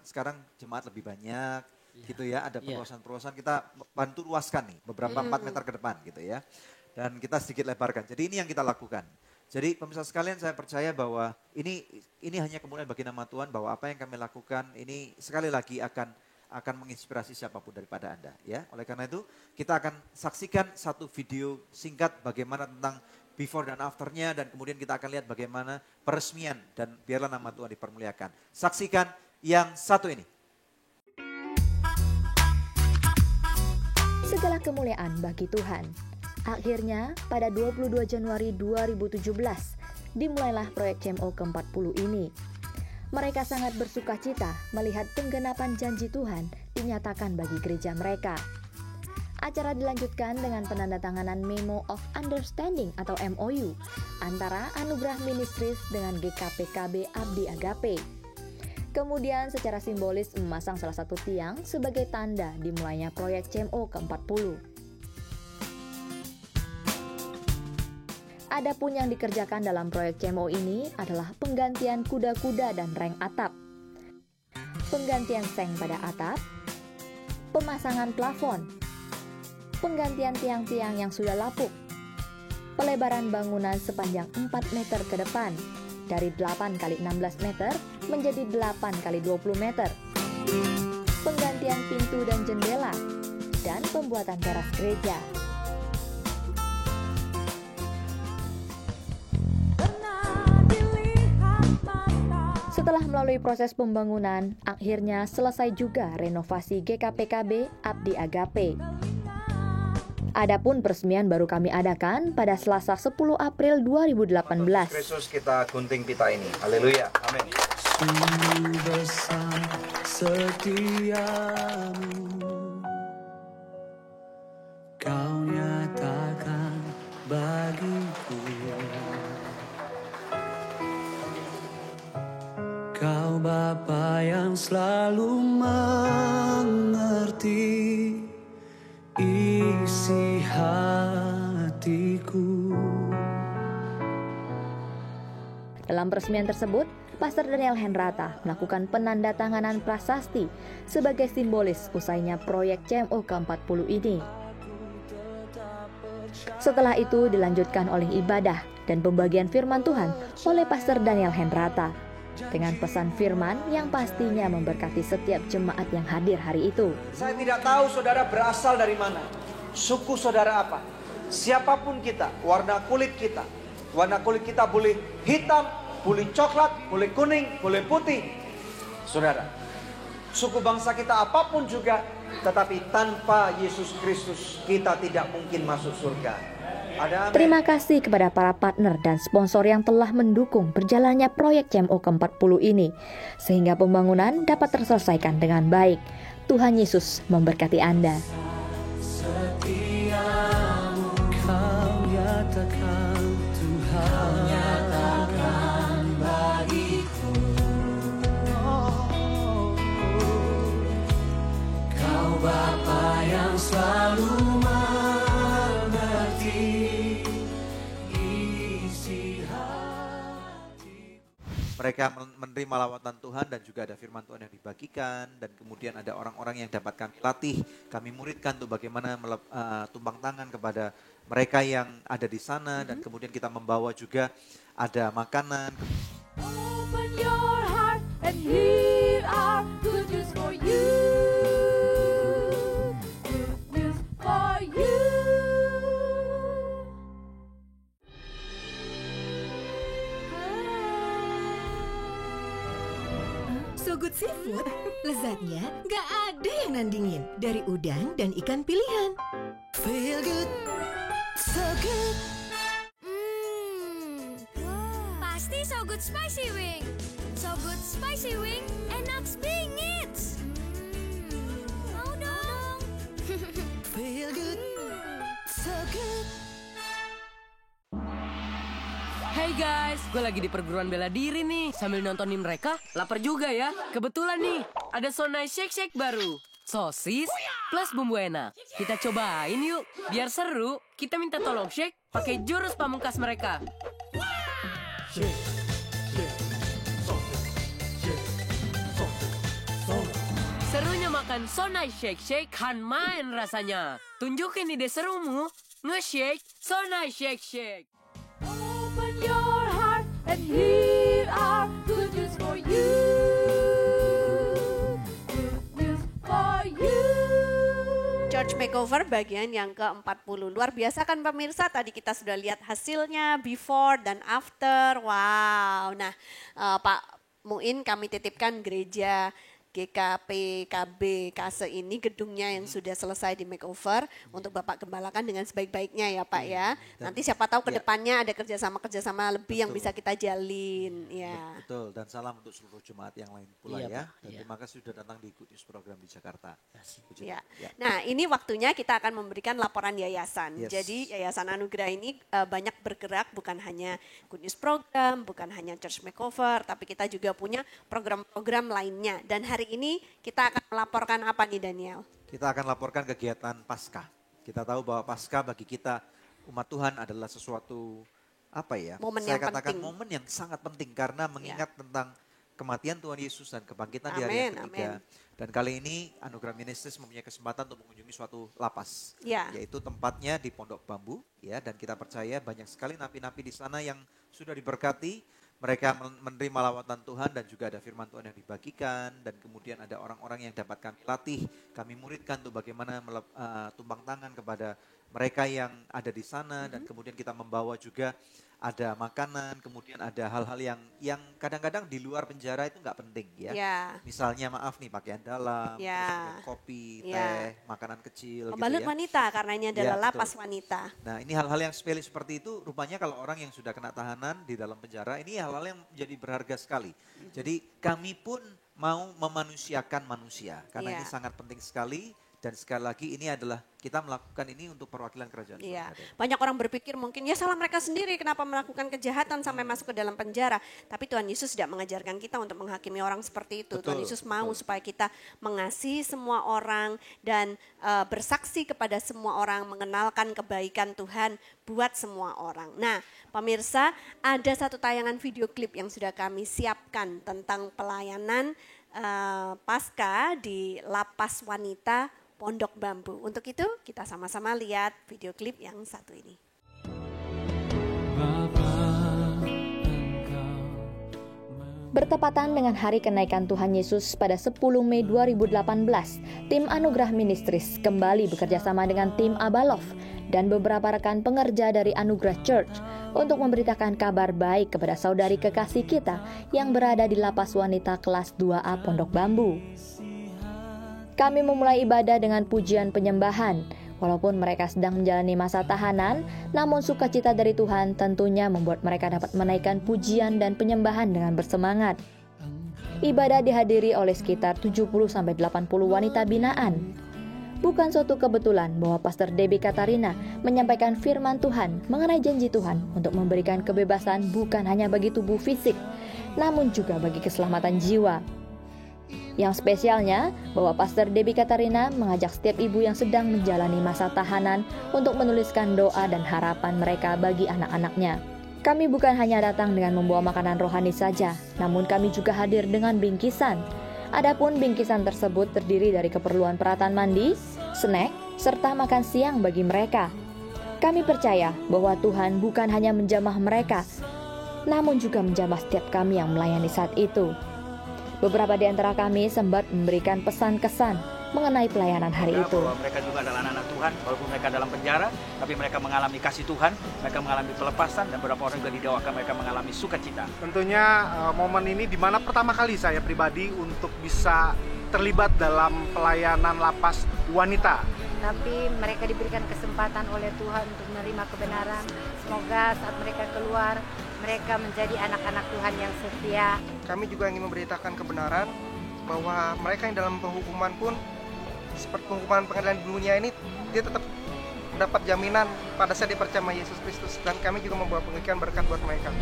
jemaat lebih banyak gitu ya. Ada perluasan-perluasan, kita bantu luaskan nih beberapa 4 meter ke depan gitu ya. Dan kita sedikit lebarkan. Jadi ini yang kita lakukan. Jadi pemirsa sekalian, saya percaya bahwa ini hanya kemuliaan bagi nama Tuhan, bahwa apa yang kami lakukan ini sekali lagi akan menginspirasi siapapun daripada Anda ya. Oleh karena itu kita akan saksikan satu video singkat bagaimana tentang before dan afternya, dan kemudian kita akan lihat bagaimana peresmian, dan biarlah nama Tuhan dipermuliakan. Saksikan yang satu ini. Segala kemuliaan bagi Tuhan. Akhirnya, pada 22 Januari 2017, dimulailah proyek CMO ke-40 ini. Mereka sangat bersuka cita melihat penggenapan janji Tuhan dinyatakan bagi gereja mereka. Acara dilanjutkan dengan penandatanganan Memo of Understanding atau MOU antara Anugerah Ministries dengan GKPKB Abdi Agape. Kemudian secara simbolis memasang salah satu tiang sebagai tanda dimulainya proyek CMO ke-40. Adapun yang dikerjakan dalam proyek CMO ini adalah penggantian kuda-kuda dan reng atap, penggantian seng pada atap, pemasangan plafon, penggantian tiang-tiang yang sudah lapuk, pelebaran bangunan sepanjang 4 meter ke depan, dari 8 x 16 meter menjadi 8 x 20 meter, penggantian pintu dan jendela, dan pembuatan teras gereja. Setelah melalui proses pembangunan, akhirnya selesai juga renovasi GKPKB Abdi Agape. Adapun peresmian baru kami adakan pada Selasa 10 April 2018. Kristus kita gunting pita ini. Haleluya. Amin. Besar setiamu, kau nyatakan bagiku. Kau Bapa yang selalu mengerti isi hatiku. Dalam peresmian tersebut, Pastor Daniel Henrata melakukan penandatanganan prasasti sebagai simbolis usainya proyek CMO ke-40 ini. Setelah itu dilanjutkan oleh ibadah dan pembagian firman Tuhan oleh Pastor Daniel Henrata, dengan pesan firman yang pastinya memberkati setiap jemaat yang hadir hari itu. Saya tidak tahu saudara berasal dari mana, suku saudara apa, siapapun kita, warna kulit kita boleh hitam, boleh coklat, boleh kuning, boleh putih. Saudara, suku bangsa kita apapun juga, tetapi tanpa Yesus Kristus kita tidak mungkin masuk surga. Terima kasih kepada para partner dan sponsor yang telah mendukung berjalannya proyek CMO ke-40 ini, sehingga pembangunan dapat terselesaikan dengan baik. Tuhan Yesus memberkati Anda. Setiamu kau nyatakan, Tuhan nyatakan bagiku. Kau Bapa yang selalu mereka menerima lawatan Tuhan dan juga ada firman Tuhan yang dibagikan, dan kemudian ada orang-orang yang dapat kami latih, kami muridkan untuk bagaimana tumpang tangan kepada mereka yang ada di sana, dan kemudian kita membawa juga ada makanan. Open your heart and here are good news for you. Good news for you. So Good Seafood, lezatnya nggak ada yang nandingin. Dari udang dan ikan pilihan. Feel good, so good. Pasti pasti So Good Spicy Wing. So Good Spicy Wing, enak bingit. Mau dong. Feel good, so good. Hey guys, gue lagi di perguruan bela diri nih. Sambil nontonin mereka, lapar juga ya. Kebetulan nih, ada Sonai Shake Shake baru. Sosis plus bumbu enak. Kita cobain yuk. Biar seru, kita minta tolong shake pakai jurus pamungkas mereka. Serunya makan Sonai Shake Shake kan main rasanya. Tunjukin ide serumu, nge-shake Sonai Shake Shake. Open your heart and here are good news for you. Good news for you. Church Makeover bagian yang ke-40. Luar biasa kan pemirsa, tadi kita sudah lihat hasilnya before dan after. Wow, nah Pak Muin kami titipkan gereja GKPKB Kase ini gedungnya yang sudah selesai di makeover untuk Bapak gembalakan dengan sebaik-baiknya ya Pak ya. Nanti siapa tahu ke depannya ada kerjasama lebih yang bisa kita jalin. Ya. Betul, dan salam untuk seluruh jemaat yang lain pula Iya, ya. Pak. Dan Iya. terima kasih sudah datang di Good News Program di Jakarta. Puji Ya. Tuhan. Nah ini waktunya kita akan memberikan laporan yayasan. Yes. Jadi Yayasan Anugerah ini banyak bergerak bukan hanya Good News Program, bukan hanya Church Makeover, tapi kita juga punya program-program lainnya. Dan hari ini kita akan melaporkan apa nih Daniel? Kita akan laporkan kegiatan Paskah. Kita tahu bahwa Paskah bagi kita umat Tuhan adalah sesuatu Momen saya yang katakan penting. momen yang sangat penting karena mengingat tentang kematian Tuhan Yesus dan kebangkitan di hari Amin, yang ketiga. amin. Dan kali ini Anugerah Ministries mempunyai kesempatan untuk mengunjungi suatu lapas, Ya. yaitu tempatnya di Pondok Bambu, ya. Dan kita percaya banyak sekali napi-napi di sana yang sudah diberkati. Mereka menerima lawatan Tuhan dan juga ada firman Tuhan yang dibagikan dan kemudian ada orang-orang yang dapat kami latih, kami muridkan untuk bagaimana tumpang tangan kepada mereka yang ada di sana dan kemudian kita membawa juga ada makanan, kemudian ada hal-hal yang kadang-kadang di luar penjara itu nggak penting ya. Ya. Misalnya maaf nih pakaian dalam, Ya. terus kemudian kopi, Ya. teh, makanan kecil Pembalut gitu ya. wanita karena ini adalah Ya, lapas betul. wanita. Nah ini hal-hal yang sepele seperti itu rupanya kalau orang yang sudah kena tahanan di dalam penjara ini hal-hal yang menjadi berharga sekali. Jadi kami pun mau memanusiakan manusia karena Iya. ini sangat penting sekali dan sekali lagi ini adalah kita melakukan ini untuk perwakilan kerajaan Tuhan. Iya, banyak orang berpikir mungkin ya salah mereka sendiri kenapa melakukan kejahatan sampai masuk ke dalam penjara. Tapi Tuhan Yesus tidak mengajarkan kita untuk menghakimi orang seperti itu. Tuhan Betul, Yesus mau betul. supaya kita mengasihi semua orang dan bersaksi kepada semua orang, mengenalkan kebaikan Tuhan buat semua orang. Nah, pemirsa, ada satu tayangan video klip yang sudah kami siapkan tentang pelayanan Paskah di Lapas Wanita Pondok Bambu. Untuk itu kita sama-sama lihat video klip yang satu ini. Bertepatan dengan hari kenaikan Tuhan Yesus pada 10 Mei 2018, tim Anugerah Ministries kembali bekerja sama dengan tim Abalov dan beberapa rekan pengerja dari Anugerah Church untuk memberitakan kabar baik kepada saudari kekasih kita yang berada di lapas wanita kelas 2A Pondok Bambu. Kami memulai ibadah dengan pujian penyembahan. Walaupun mereka sedang menjalani masa tahanan, namun sukacita dari Tuhan tentunya membuat mereka dapat menaikkan pujian dan penyembahan dengan bersemangat. Ibadah dihadiri oleh sekitar 70-80 wanita binaan. Bukan suatu kebetulan bahwa Pastor Debbie Katarina menyampaikan firman Tuhan mengenai janji Tuhan untuk memberikan kebebasan bukan hanya bagi tubuh fisik, namun juga bagi keselamatan jiwa. Yang spesialnya, bahwa Pastor Debbie Katarina mengajak setiap ibu yang sedang menjalani masa tahanan untuk menuliskan doa dan harapan mereka bagi anak-anaknya. Kami bukan hanya datang dengan membawa makanan rohani saja, namun kami juga hadir dengan bingkisan. Adapun bingkisan tersebut terdiri dari keperluan peralatan mandi, snack, serta makan siang bagi mereka. Kami percaya bahwa Tuhan bukan hanya menjamah mereka, namun juga menjamah setiap kami yang melayani saat itu. Beberapa di antara kami sempat memberikan pesan-kesan mengenai pelayanan hari itu. Bahwa mereka juga adalah anak-anak Tuhan, walaupun mereka dalam penjara, tapi mereka mengalami kasih Tuhan, mereka mengalami pelepasan, dan beberapa orang juga didoakan mereka mengalami sukacita. Tentunya momen ini di mana pertama kali saya pribadi untuk bisa terlibat dalam pelayanan lapas wanita. Tapi mereka diberikan kesempatan oleh Tuhan untuk menerima kebenaran. Semoga saat mereka keluar, mereka menjadi anak-anak Tuhan yang setia. Kami juga ingin memberitakan kebenaran bahwa mereka yang dalam penghukuman pun, seperti penghukuman pengadilan dunia ini, dia tetap dapat jaminan pada saat dia percaya Yesus Kristus. Dan kami juga membawa pemikiran berkat buat mereka.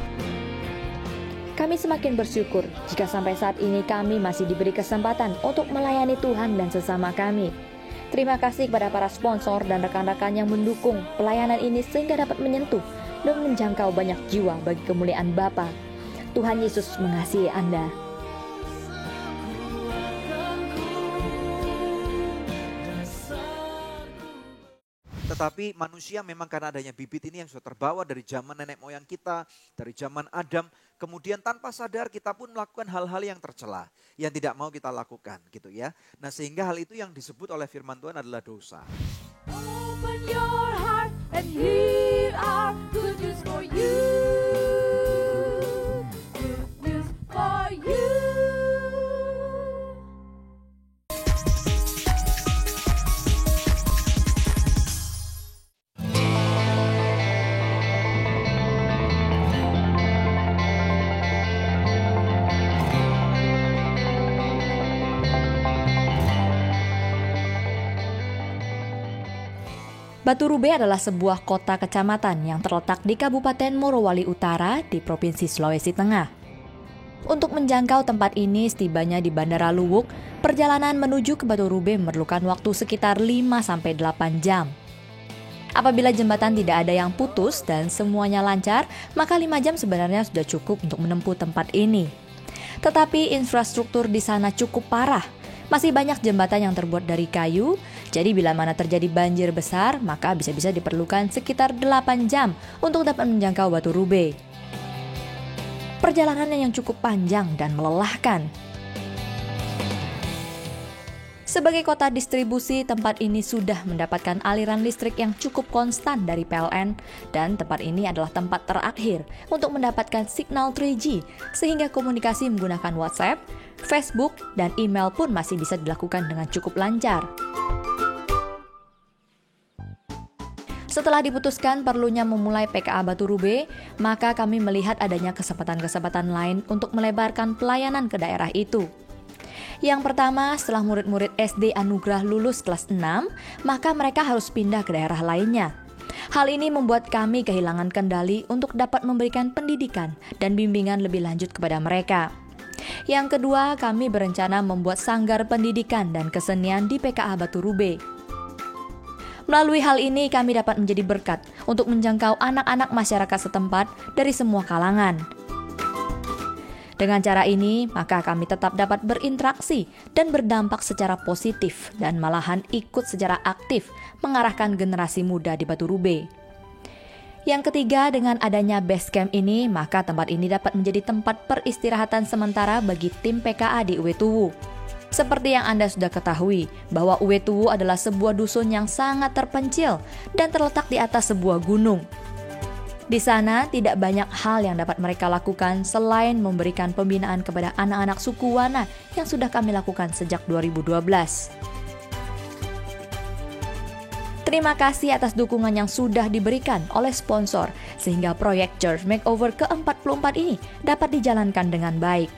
Kami semakin bersyukur jika sampai saat ini kami masih diberi kesempatan untuk melayani Tuhan dan sesama kami. Terima kasih kepada para sponsor dan rekan-rekan yang mendukung pelayanan ini sehingga dapat menyentuh dan menjangkau banyak jiwa bagi kemuliaan Bapa. Tuhan Yesus mengasihi Anda. Tetapi manusia memang karena adanya bibit ini yang sudah terbawa dari zaman nenek moyang kita, dari zaman Adam, kemudian tanpa sadar kita pun melakukan hal-hal yang tercela, yang tidak mau kita lakukan gitu ya. Nah sehingga hal itu yang disebut oleh firman Tuhan adalah dosa. Open your heart and here are good news for you. Good news for you. Batu Rube adalah sebuah kota kecamatan yang terletak di Kabupaten Morowali Utara di Provinsi Sulawesi Tengah. Untuk menjangkau tempat ini setibanya di Bandara Luwuk, perjalanan menuju ke Batu Rube memerlukan waktu sekitar 5-8 jam. Apabila jembatan tidak ada yang putus dan semuanya lancar, maka 5 jam sebenarnya sudah cukup untuk menempuh tempat ini. Tetapi infrastruktur di sana cukup parah. Masih banyak jembatan yang terbuat dari kayu, jadi bila mana terjadi banjir besar, maka bisa-bisa diperlukan sekitar 8 jam untuk dapat menjangkau Batu Rube. Perjalanan yang cukup panjang dan melelahkan. Sebagai kota distribusi, tempat ini sudah mendapatkan aliran listrik yang cukup konstan dari PLN, dan tempat ini adalah tempat terakhir untuk mendapatkan signal 3G, sehingga komunikasi menggunakan WhatsApp, Facebook, dan email pun masih bisa dilakukan dengan cukup lancar. Setelah diputuskan perlunya memulai PKA Batu Rube, maka kami melihat adanya kesempatan-kesempatan lain untuk melebarkan pelayanan ke daerah itu. Yang pertama, setelah murid-murid SD Anugerah lulus kelas 6, maka mereka harus pindah ke daerah lainnya. Hal ini membuat kami kehilangan kendali untuk dapat memberikan pendidikan dan bimbingan lebih lanjut kepada mereka. Yang kedua, kami berencana membuat sanggar pendidikan dan kesenian di PKA Batu Rube. Melalui hal ini kami dapat menjadi berkat untuk menjangkau anak-anak masyarakat setempat dari semua kalangan. Dengan cara ini, maka kami tetap dapat berinteraksi dan berdampak secara positif dan malahan ikut secara aktif mengarahkan generasi muda di Batu Rube. Yang ketiga, dengan adanya base camp ini, maka tempat ini dapat menjadi tempat peristirahatan sementara bagi tim PKA di Uwetuwu. Seperti yang Anda sudah ketahui, bahwa Uwetuwu adalah sebuah dusun yang sangat terpencil dan terletak di atas sebuah gunung. Di sana tidak banyak hal yang dapat mereka lakukan selain memberikan pembinaan kepada anak-anak suku Wana yang sudah kami lakukan sejak 2012. Terima kasih atas dukungan yang sudah diberikan oleh sponsor sehingga proyek Church Makeover ke-44 ini dapat dijalankan dengan baik.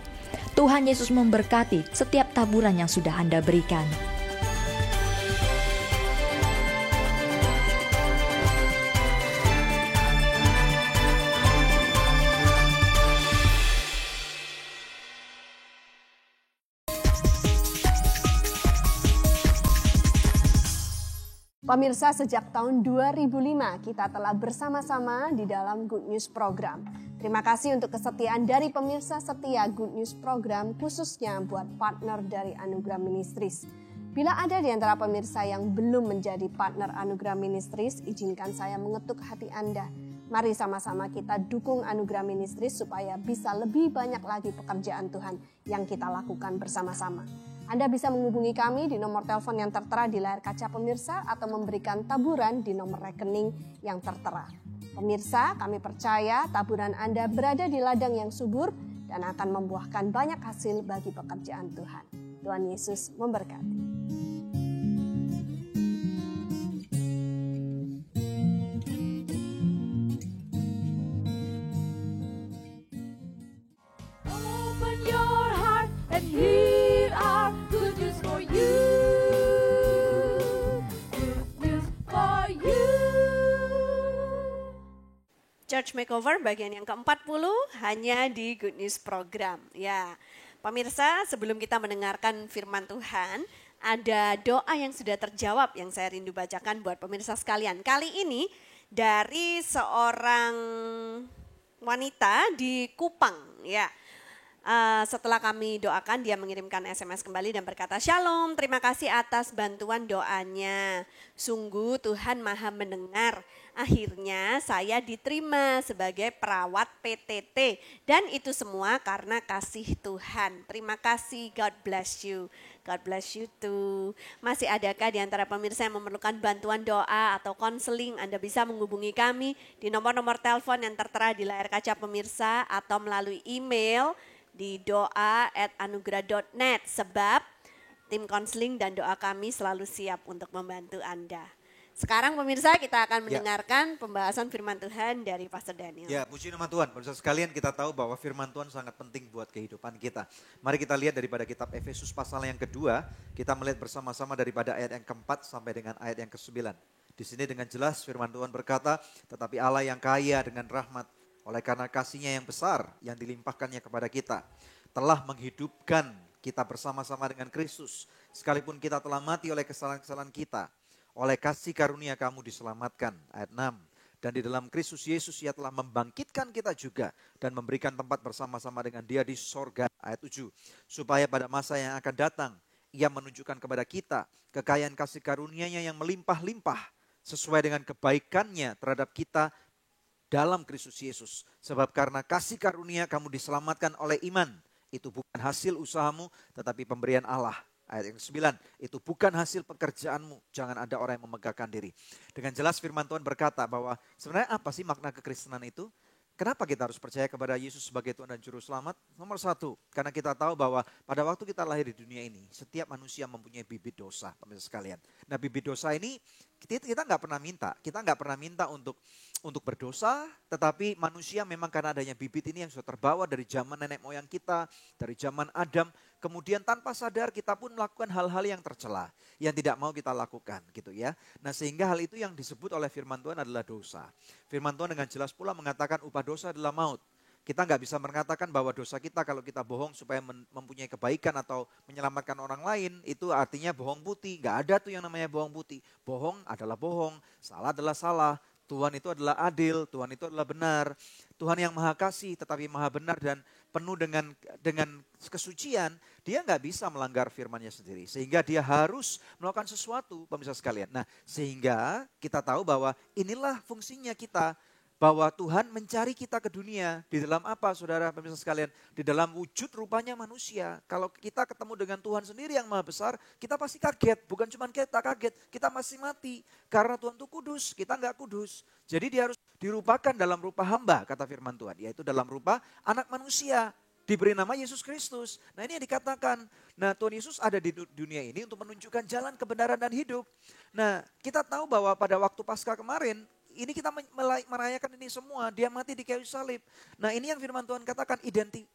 Tuhan Yesus memberkati setiap taburan yang sudah Anda berikan. Pemirsa, sejak tahun 2005 kita telah bersama-sama di dalam Good News Program. Terima kasih untuk kesetiaan dari pemirsa setia Good News Program, khususnya buat partner dari Anugerah Ministries. Bila ada di antara pemirsa yang belum menjadi partner Anugerah Ministries, izinkan saya mengetuk hati Anda. Mari sama-sama kita dukung Anugerah Ministries supaya bisa lebih banyak lagi pekerjaan Tuhan yang kita lakukan bersama-sama. Anda bisa menghubungi kami di nomor telepon yang tertera di layar kaca pemirsa atau memberikan taburan di nomor rekening yang tertera. Pemirsa, kami percaya taburan Anda berada di ladang yang subur dan akan membuahkan banyak hasil bagi pekerjaan Tuhan. Tuhan Yesus memberkati. Church Makeover bagian yang ke-40 hanya di Good News Program. Ya, pemirsa, sebelum kita mendengarkan firman Tuhan, ada doa yang sudah terjawab yang saya rindu bacakan buat pemirsa sekalian. Kali ini dari seorang wanita di Kupang, ya. Setelah kami doakan, dia mengirimkan SMS kembali dan berkata, "Shalom, terima kasih atas bantuan doanya. Sungguh Tuhan Maha mendengar. Akhirnya saya diterima sebagai perawat PTT. Dan itu semua karena kasih Tuhan. Terima kasih, God bless you." God bless you too. Masih adakah di antara pemirsa yang memerlukan bantuan doa atau konseling? Anda bisa menghubungi kami di nomor-nomor telepon yang tertera di layar kaca pemirsa atau melalui email di doa@anugerah.net, sebab tim konseling dan doa kami selalu siap untuk membantu Anda. Sekarang pemirsa, kita akan mendengarkan pembahasan firman Tuhan dari Pastor Daniel. Ya, puji nama Tuhan. Pemirsa sekalian, kita tahu bahwa firman Tuhan sangat penting buat kehidupan kita. Mari kita lihat daripada kitab Efesus pasal yang kedua, kita melihat bersama-sama daripada ayat yang keempat sampai dengan ayat yang ke-9. Di sini dengan jelas firman Tuhan berkata, "Tetapi Allah yang kaya dengan rahmat, oleh karena kasih-Nya yang besar yang dilimpahkannya kepada kita, telah menghidupkan kita bersama-sama dengan Kristus. Sekalipun kita telah mati oleh kesalahan-kesalahan kita, oleh kasih karunia kamu diselamatkan." Ayat 6. "Dan di dalam Kristus Yesus Ia telah membangkitkan kita juga dan memberikan tempat bersama-sama dengan Dia di sorga." Ayat 7. "Supaya pada masa yang akan datang, Ia menunjukkan kepada kita kekayaan kasih karunia-Nya yang melimpah-limpah sesuai dengan kebaikan-Nya terhadap kita dalam Kristus Yesus. Sebab karena kasih karunia kamu diselamatkan oleh iman. Itu bukan hasil usahamu, tetapi pemberian Allah." Ayat yang ke-9, "Itu bukan hasil pekerjaanmu, jangan ada orang yang memegahkan diri." Dengan jelas firman Tuhan berkata bahwa sebenarnya apa sih makna kekristenan itu? Kenapa kita harus percaya kepada Yesus sebagai Tuhan dan Juru Selamat? Nomor satu, karena kita tahu bahwa pada waktu kita lahir di dunia ini, setiap manusia mempunyai bibit dosa, pemirsa sekalian. Nah, bibit dosa ini kita nggak pernah minta. Kita nggak pernah minta untuk berdosa, tetapi manusia memang karena adanya bibit ini yang sudah terbawa dari zaman nenek moyang kita, dari zaman Adam, kemudian tanpa sadar kita pun melakukan hal-hal yang tercela, yang tidak mau kita lakukan gitu ya. Nah, sehingga hal itu yang disebut oleh firman Tuhan adalah dosa. Firman Tuhan dengan jelas pula mengatakan upah dosa adalah maut. Kita nggak bisa mengatakan bahwa dosa kita kalau kita bohong supaya mempunyai kebaikan atau menyelamatkan orang lain, itu artinya bohong putih. Nggak ada tuh yang namanya bohong putih. Bohong adalah bohong, salah adalah salah. Tuhan itu adalah adil, Tuhan itu adalah benar. Tuhan yang maha kasih tetapi maha benar dan penuh dengan kesucian, dia nggak bisa melanggar firman-Nya sendiri. Sehingga dia harus melakukan sesuatu, pemirsa sekalian. Nah, sehingga kita tahu bahwa inilah fungsinya kita. Bahwa Tuhan mencari kita ke dunia. Di dalam apa saudara pemirsa sekalian? Di dalam wujud rupanya manusia. Kalau kita ketemu dengan Tuhan sendiri yang maha besar, kita pasti kaget. Bukan cuma kita kaget, kita masih mati. Karena Tuhan itu kudus, kita nggak kudus. Jadi dia harus dirupakan dalam rupa hamba, kata firman Tuhan. Yaitu dalam rupa anak manusia. Diberi nama Yesus Kristus. Nah, ini yang dikatakan. Nah, Tuhan Yesus ada di dunia ini untuk menunjukkan jalan kebenaran dan hidup. Nah, kita tahu bahwa pada waktu Paskah kemarin, ini kita merayakan ini semua, dia mati di kayu salib. Nah, ini yang firman Tuhan katakan,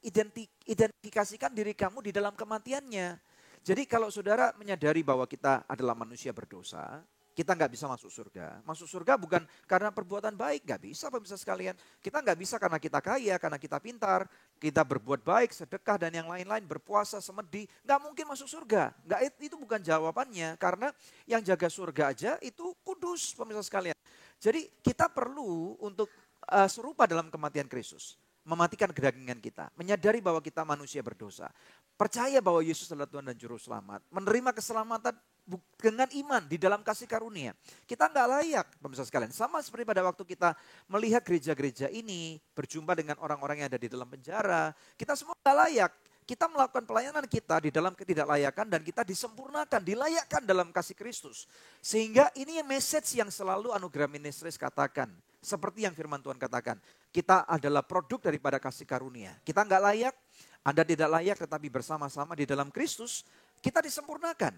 identifikasikan diri kamu di dalam kematiannya. Jadi kalau saudara menyadari bahwa kita adalah manusia berdosa, kita nggak bisa masuk surga. Masuk surga bukan karena perbuatan baik, nggak bisa pemirsa sekalian. Kita nggak bisa karena kita kaya, karena kita pintar, kita berbuat baik, sedekah dan yang lain-lain, berpuasa, semedi. Nggak mungkin masuk surga. Itu bukan jawabannya, karena yang jaga surga aja itu kudus pemirsa sekalian. Jadi kita perlu untuk serupa dalam kematian Kristus. Mematikan kedagingan kita. Menyadari bahwa kita manusia berdosa. Percaya bahwa Yesus adalah Tuhan dan Juru Selamat. Menerima keselamatan dengan iman di dalam kasih karunia. Kita nggak layak pemirsa sekalian. Sama seperti pada waktu kita melihat gereja-gereja ini. Berjumpa dengan orang-orang yang ada di dalam penjara. Kita semua nggak layak. Kita melakukan pelayanan kita di dalam ketidaklayakan dan kita disempurnakan, dilayakkan dalam kasih Kristus. Sehingga ini message yang selalu Anugerah Ministries katakan. Seperti yang firman Tuhan katakan. Kita adalah produk daripada kasih karunia. Kita nggak layak, Anda tidak layak, tetapi bersama-sama di dalam Kristus kita disempurnakan.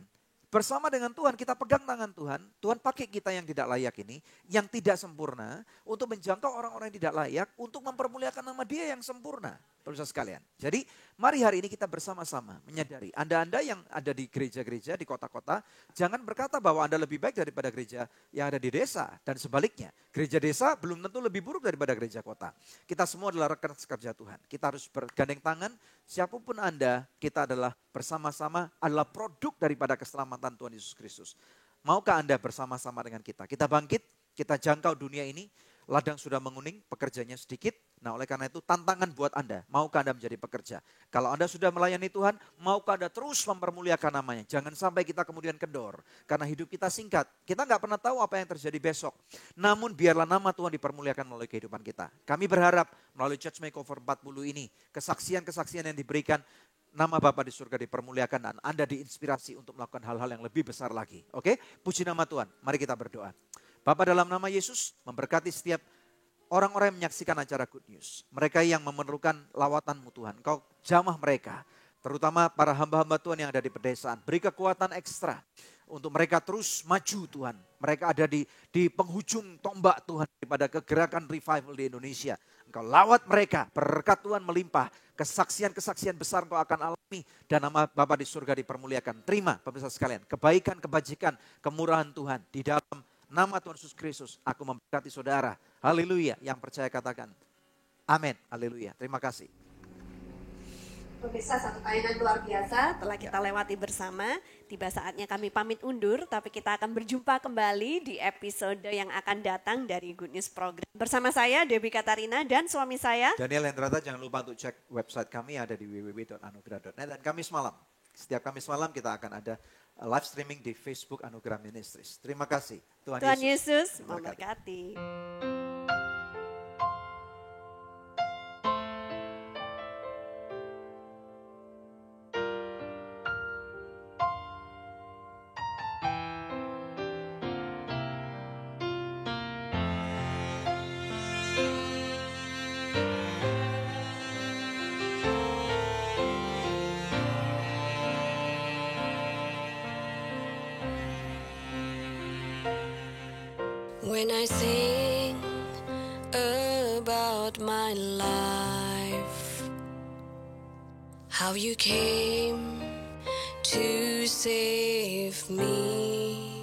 Bersama dengan Tuhan, kita pegang tangan Tuhan. Tuhan pakai kita yang tidak layak ini, yang tidak sempurna, untuk menjangkau orang-orang yang tidak layak, untuk mempermuliakan nama Dia yang sempurna. pemirsa sekalian. Jadi mari hari ini kita bersama-sama menyadari Anda-Anda yang ada di gereja-gereja, di kota-kota, jangan berkata bahwa Anda lebih baik daripada gereja yang ada di desa. Dan sebaliknya, gereja desa belum tentu lebih buruk daripada gereja kota. Kita semua adalah rekan sekerja Tuhan. Kita harus bergandeng tangan, siapapun Anda, kita adalah bersama-sama adalah produk daripada keselamatan Tuhan Yesus Kristus. Maukah Anda bersama-sama dengan kita? Kita bangkit, kita jangkau dunia ini. Ladang sudah menguning, pekerjanya sedikit. Nah oleh karena itu tantangan buat Anda. Maukah Anda menjadi pekerja? Kalau Anda sudah melayani Tuhan, maukah Anda terus mempermuliakan namanya? Jangan sampai kita kemudian kendor. Karena hidup kita singkat. Kita nggak pernah tahu apa yang terjadi besok. Namun biarlah nama Tuhan dipermuliakan melalui kehidupan kita. Kami berharap melalui Church Makeover 40 ini, kesaksian-kesaksian yang diberikan, nama Bapa di surga dipermuliakan dan Anda diinspirasi untuk melakukan hal-hal yang lebih besar lagi. Oke? Puji nama Tuhan. Mari kita berdoa. Bapa dalam nama Yesus memberkati setiap orang-orang yang menyaksikan acara Good News. Mereka yang memerlukan lawatan-Mu Tuhan. Kau jamah mereka. Terutama para hamba-hamba Tuhan yang ada di pedesaan. Beri kekuatan ekstra untuk mereka terus maju Tuhan. Mereka ada di penghujung tombak Tuhan daripada kegerakan revival di Indonesia. Engkau lawat mereka, berkat Tuhan melimpah. Kesaksian-kesaksian besar Engkau akan alami. Dan nama Bapa di surga dipermuliakan. Terima pemirsa sekalian, kebaikan, kebajikan, kemurahan Tuhan di dalam nama Tuhan Yesus Kristus, aku memberkati saudara. Haleluya. Yang percaya katakan, amin. Haleluya. Terima kasih. Pemirsa, satu tayangan luar biasa telah kita lewati bersama. Tiba saatnya kami pamit undur, tapi kita akan berjumpa kembali di episode yang akan datang dari Good News Program. Bersama saya, Debbie Katarina, dan suami saya, Daniel Hendrata. Jangan lupa untuk cek website kami, ada di www.anugerah.net. Dan Kamis malam, setiap Kamis malam kita akan ada live streaming di Facebook Anugerah Ministries. Terima kasih. Tuhan Yesus memberkati. When I think about my life, how you came to save me,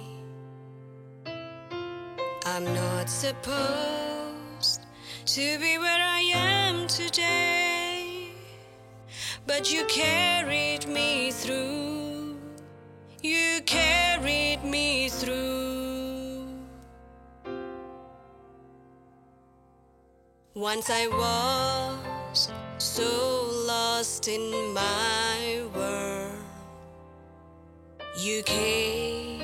I'm not supposed to be where I am today, but you carried me through, you carried me through. Once I was so lost in my world, you came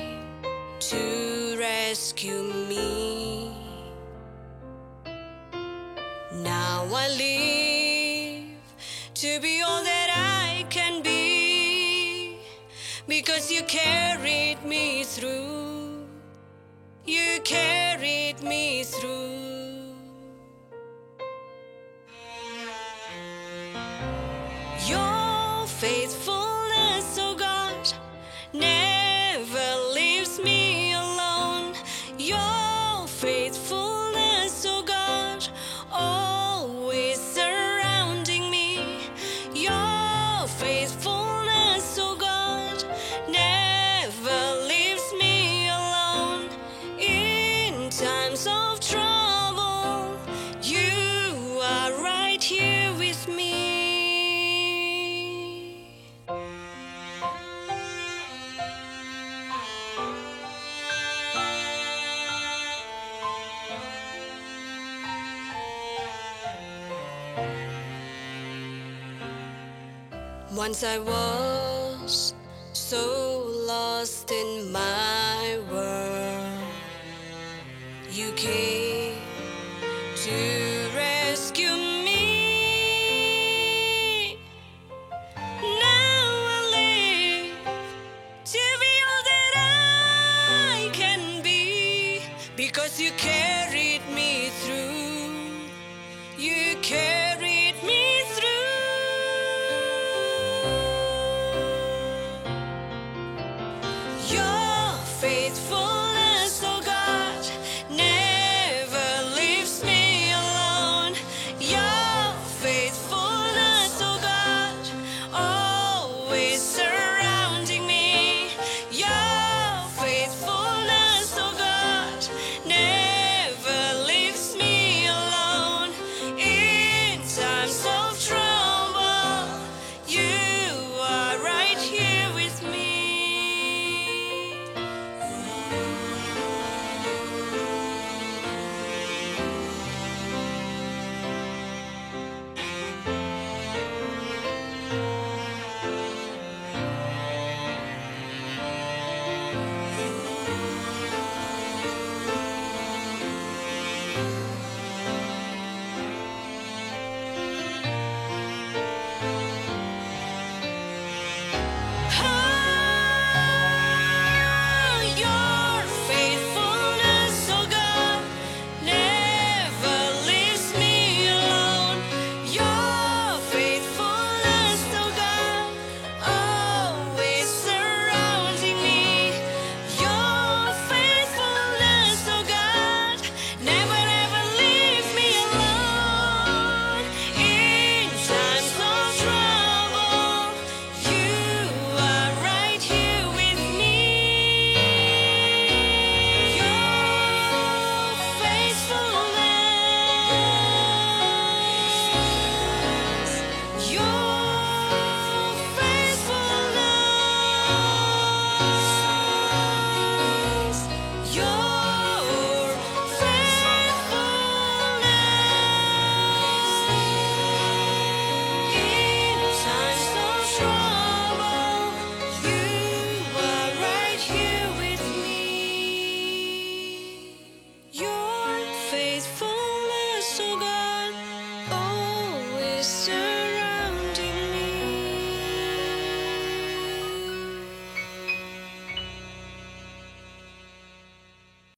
to rescue me. Now I live to be all that I can be, because you carried me through, you carried me through. Your faithfulness, oh God, never leaves me alone. Your faithfulness, oh God, always surrounding me. Your faithfulness, oh God, never leaves me alone. In times of trouble, you are right here with me. Once I was so lost in my world, you came to rescue me. Now I live to be all that I can be, because you carry